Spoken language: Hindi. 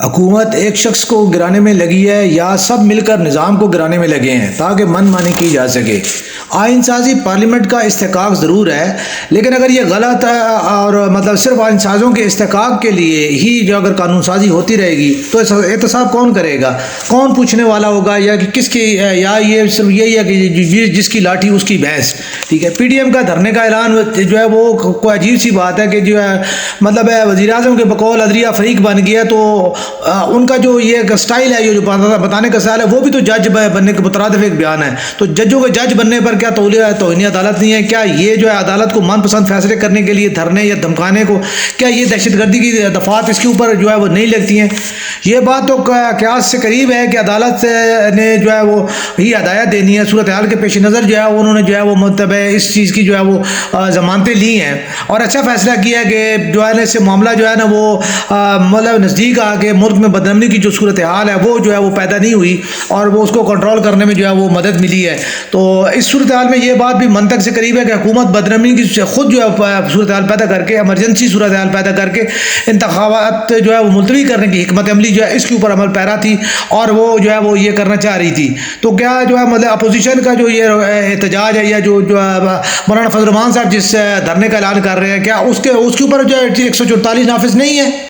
हुकूमत एक शख्स को गिराने में लगी है या सब मिलकर निज़ाम को गिराने में लगे हैं ताकि मनमानी की जा सके। आइन साजी पार्लियामेंट का इस्तेकाक ज़रूर है, लेकिन अगर ये गलत है और मतलब सिर्फ आइन साजों के इस्तेकाक के लिए ही जो अगर कानून साजी होती रहेगी तो एहतसाब कौन करेगा, कौन पूछने वाला होगा, या कि किसकी, या ये सिर्फ यही है कि जिसकी लाठी उसकी भैंस। ठीक है, PDM का धरने का ऐलान जो है वो कोई अजीब सी बात है कि जो है मतलब वज़ीर आज़म के बकौल अदलिया फरीक बन गया तो उनका जो ये स्टाइल है, ये जो बताने का स्टाइल है, वो भी तो जज बनने के मुतरादिफ एक बयान है। तो जजों के जज बनने पर क्या तौहीन अदालत नहीं है? क्या ये जो है अदालत को मनपसंद फैसले करने के लिए धरने या धमकाने को, क्या ये दहशतगर्दी की दफात इसके ऊपर जो है वो नहीं लगती हैं? ये बात तो क्यास से करीब है कि अदालत ने जो है वो ही हदायत देनी है। सूरत हाल के पेश नज़र जो है उन्होंने जो है वो मतलब इस चीज़ की जो है वो ज़मानतें ली हैं और अच्छा फैसला किया कि जो है ना इससे मामला जो है ना वो मतलब नज़दीक आके मुल्क में बदअमनी की जो सूरत हाल है वो जो है वो पैदा नहीं हुई और वो उसको कंट्रोल करने में जो है वो मदद मिली है। तो इस सूरत हाल में ये बात भी मंतक से करीब है कि हुकूमत बदअमनी की खुद जो है सूरत हाल पैदा करके, एमरजेंसी सूरत हाल पैदा करके इंतखाबात जो है वो मुलतवी करने की हिकमत अमली जो है इसके ऊपर अमल पैरा थी और वो जो है वो ये करना चाह रही थी। तो क्या जो है मतलब अपोजिशन का जो ये एहतजाज है या जो मौलाना फजल रहमान साहब जिस धरने का ऐलान कर रहे हैं, क्या उसके ऊपर जो है 144 नाफिज नहीं है?